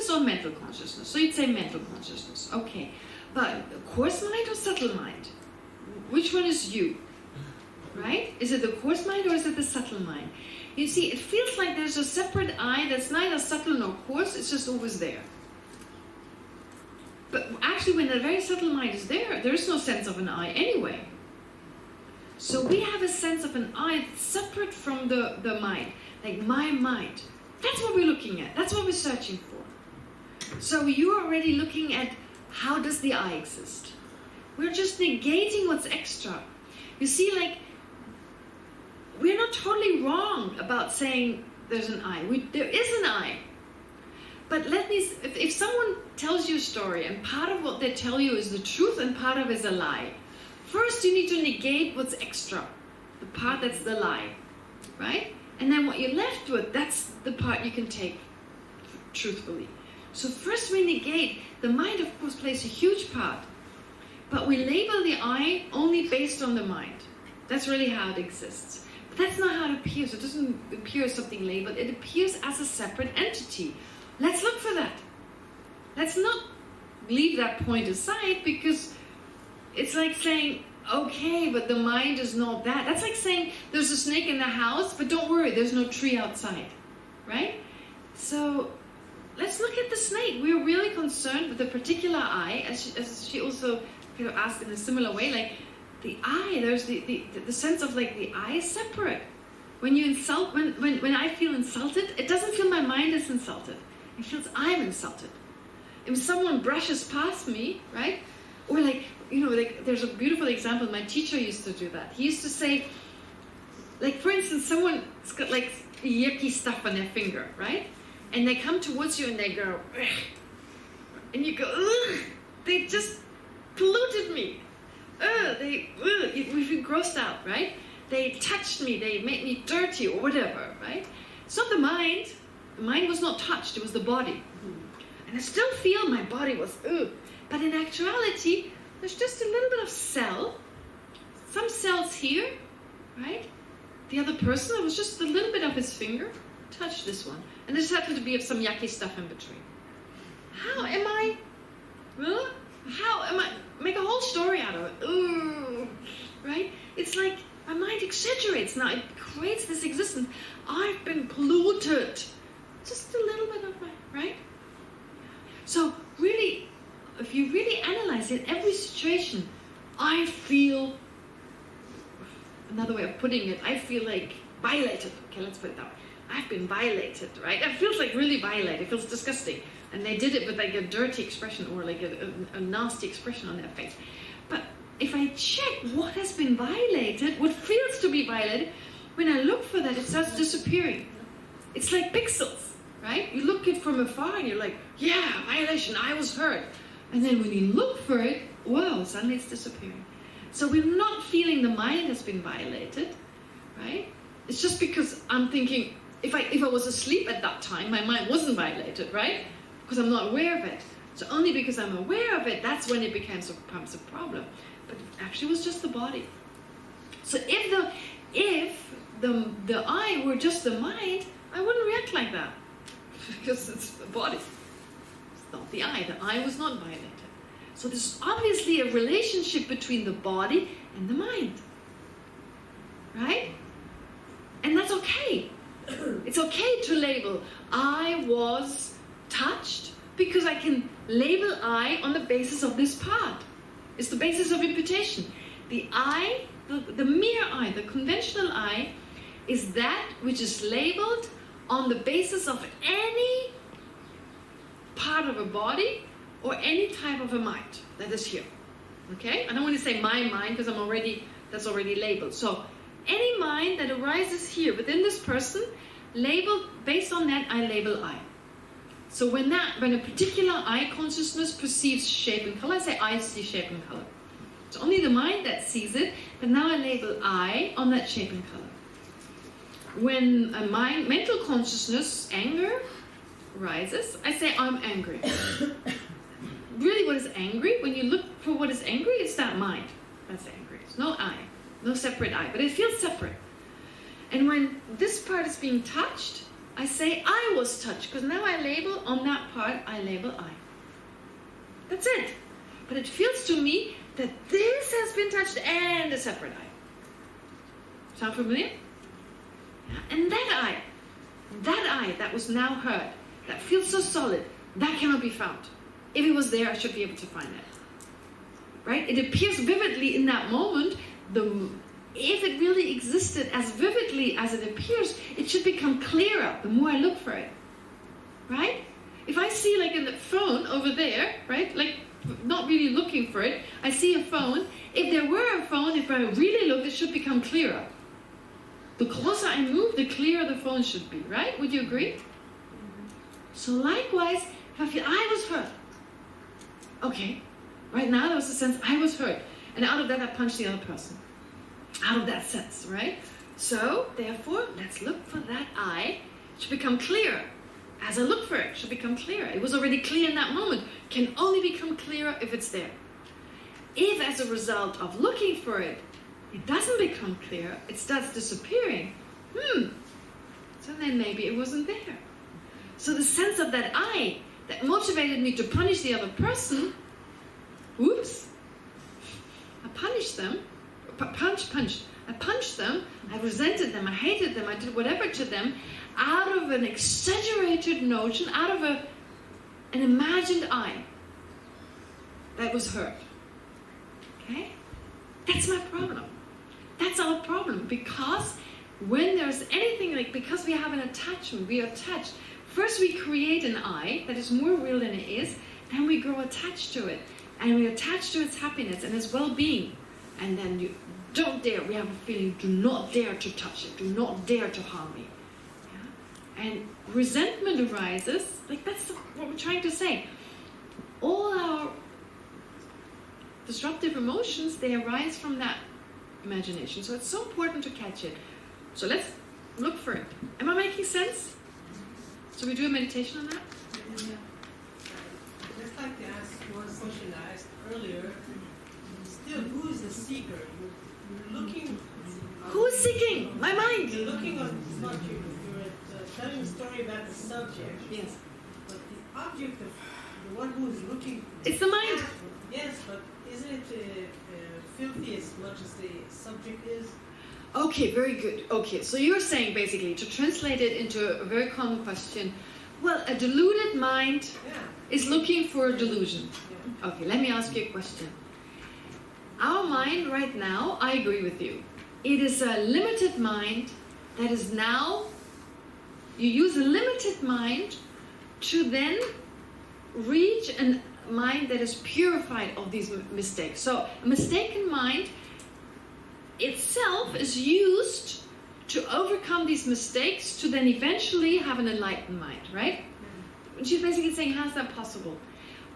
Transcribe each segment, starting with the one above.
consciousness or mental consciousness? So you'd say mental consciousness. Okay. But coarse mind or subtle mind? Which one is you? Right? Is it the coarse mind or is it the subtle mind? You see, it feels like there's a separate I that's neither subtle nor coarse, it's just always there. But actually, when the very subtle mind is there, there is no sense of an I anyway. So we have a sense of an I separate from the mind, like my mind. That's what we're looking at. That's what we're searching for. So you're already looking at how does the I exist. We're just negating what's extra. You see, like, we're not totally wrong about saying there's an I. There is an I. But if someone tells you a story and part of what they tell you is the truth and part of it is a lie, first you need to negate what's extra, the part that's the lie, right? And then what you're left with, that's the part you can take truthfully. So first we negate. The mind, of course, plays a huge part. But we label the I only based on the mind. That's really how it exists. But that's not how it appears. It doesn't appear as something labeled. It appears as a separate entity. Let's look for that. Let's not leave that point aside, because it's like saying, okay, but the mind is not that. That's like saying there's a snake in the house, but don't worry, there's no tree outside, right? So let's look at the snake. We're really concerned with the particular I, as she also kind of asked in a similar way, like the I, there's the sense of like the I is separate. When you insult, when I feel insulted, it doesn't feel my mind is insulted. It feels I'm insulted. If someone brushes past me, right? Or like, you know, like there's a beautiful example. My teacher used to do that. He used to say, like, for instance, someone's got like yucky stuff on their finger, right? And they come towards you and they go, ugh. And you go, ugh, they just polluted me. We feel grossed out, right? They touched me, they made me dirty or whatever, right? It's not the mind. The mind was not touched, it was the body. And I still feel my body was, ugh. But in actuality, there's just a little bit of cell, some cells here, right? The other person, it was just a little bit of his finger, touched this one. And there just happened to be some yucky stuff in between. How am I make a whole story out of it? Ooh, right? It's like my mind exaggerates now. It creates this existence. I've been polluted. Just a little bit of my, right? So really, if you really analyze it, every situation, I feel, another way of putting it, I feel like violated. Okay, let's put it that way. I've been violated, right? It feels like really violated. It feels disgusting. And they did it with like a dirty expression or like a nasty expression on their face. But if I check what has been violated, what feels to be violated, when I look for that, it starts disappearing. It's like pixels, right? You look at it from afar and you're like, yeah, violation, I was hurt. And then when you look for it, wow, suddenly it's disappearing. So we're not feeling the mind has been violated, right? It's just because I'm thinking, if I was asleep at that time, my mind wasn't violated, right? Because I'm not aware of it. So only because I'm aware of it, that's when it becomes a problem. But it actually was just the body. So if the I were just the mind, I wouldn't react like that. Because it's the body. It's not the I. The I was not violated. So there's obviously a relationship between the body and the mind. Right? And that's okay. It's okay to label, I was touched, because I can label I on the basis of this part. It's the basis of imputation. The I, the mere I, the conventional I, is that which is labeled on the basis of any part of a body or any type of a mind that is here. Okay? I don't want to say my mind because that's already labeled. So any mind that arises here within this person, labeled based on that, I label I. So when a particular I consciousness perceives shape and color, I say I see shape and color. It's only the mind that sees it, but now I label I on that shape and color. When a mental consciousness, anger, rises, I say I'm angry. Really, what is angry? When you look for what is angry, it's that mind that's angry. It's no I, no separate I, but it feels separate. And when this part is being touched, I say I was touched, because now I label on that part, I label I. That's it. But it feels to me that this has been touched and a separate I. Sound familiar? And that I that was now heard, that feels so solid, that cannot be found. If it was there, I should be able to find it. Right? It appears vividly in that moment. If it really existed as vividly as it appears, it should become clearer the more I look for it. Right? If I see like in the phone over there, right? Like not really looking for it, I see a phone. If there were a phone, if I really look, it should become clearer. The closer I move, the clearer the phone should be, right? Would you agree? So likewise, if I feel I was hurt, okay, right now there was a sense I was hurt, and out of that I punched the other person. Out of that sense, right? So, therefore, let's look for that I. It should become clearer. As I look for it, it should become clearer. It was already clear in that moment. Can only become clearer if it's there. If as a result of looking for it, it doesn't become clear, it starts disappearing, so then maybe it wasn't there. So the sense of that I, that motivated me to punish the other person, whoops, I punished them, punched. I punched them, I resented them, I hated them, I did whatever to them, out of an exaggerated notion, out of an imagined I that was hurt. Okay? That's my problem. That's our problem, because when there's anything like, because we have an attachment, we are attached. First we create an I that is more real than it is, then we grow attached to it, and we attach to its happiness and its well-being, and then you don't dare, we have a feeling, do not dare to touch it, do not dare to harm me. Yeah? And resentment arises, like that's what we're trying to say. All our disruptive emotions, they arise from that imagination. So it's so important to catch it. So let's look for it. Am I making sense? So we do a meditation on that? Yeah. I'd just like to ask one question I asked earlier. Still, who is the seeker? You're looking... Who is seeking? My mind! You're looking on, not you, you're telling a story about the subject. Yes. But the object of the one who is looking... It's the mind. Yes, but isn't it filthy as much as the subject is? Okay, very good. Okay, so you're saying basically, to translate it into a very common question, well, a deluded mind is looking for a delusion. Yeah. Okay, let me ask you a question. Our mind right now, I agree with you. It is a limited mind that is now, you use a limited mind to then reach a mind that is purified of these mistakes. So a mistaken mind itself is used to overcome these mistakes to then eventually have an enlightened mind, right? And she's basically saying, how's that possible?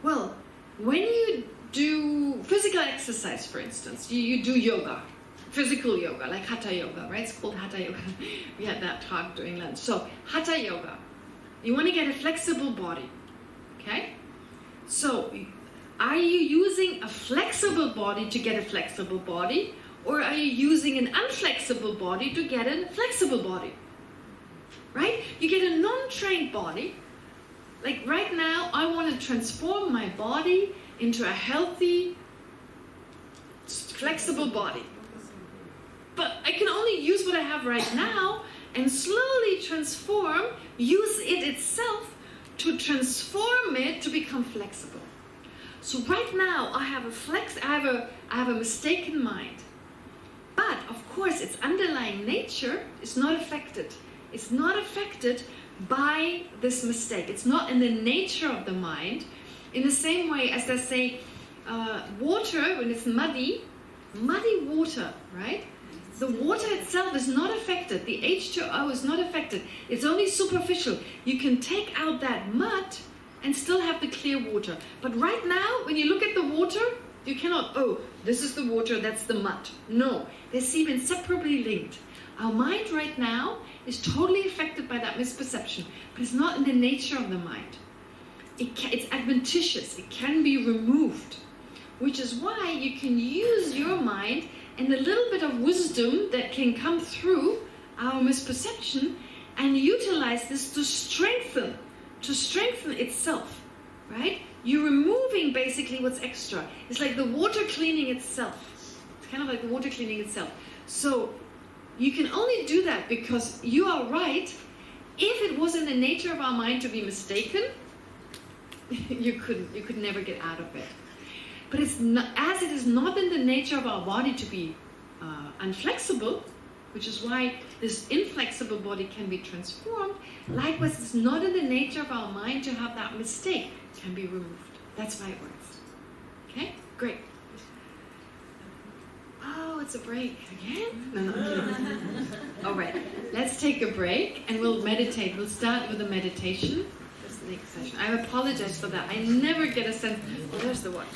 Well, when you do physical exercise, for instance, you do yoga, physical yoga, like hatha yoga, right? It's called hatha yoga. We had that talk during lunch. So hatha yoga, you want to get a flexible body, okay? So are you using a flexible body to get a flexible body? Or are you using an unflexible body to get a flexible body? Right? You get a non-trained body. Like right now, I want to transform my body into a healthy, flexible body. But I can only use what I have right now and slowly transform, use it itself to transform it to become flexible. So right now, I have a mistaken mind. But, of course, its underlying nature is not affected. It's not affected by this mistake. It's not in the nature of the mind. In the same way as they say, water, when it's muddy water, right? The water itself is not affected. The H2O is not affected. It's only superficial. You can take out that mud and still have the clear water. But right now, when you look at the water, you cannot, oh, this is the water, that's the mud. No, they seem inseparably linked. Our mind right now is totally affected by that misperception, but it's not in the nature of the mind. It's adventitious, it can be removed, which is why you can use your mind and the little bit of wisdom that can come through our misperception and utilize this to strengthen itself, right? You're removing basically what's extra. It's like the water cleaning itself. It's kind of like the water cleaning itself. So you can only do that because you are right. If it was in the nature of our mind to be mistaken, you could never get out of it. But it's not, as it is not in the nature of our body to be unflexible, which is why this inflexible body can be transformed. Likewise, it's not in the nature of our mind to have that mistake. It can be removed. That's why it works. Okay? Great. Oh, it's a break again? No, no. All right. Let's take a break and we'll meditate. We'll start with a meditation. This next session. I apologize for that. I never get a sense. Oh, there's the watch.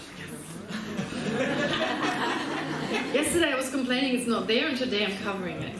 Yesterday I was complaining it's not there, and today I'm covering it.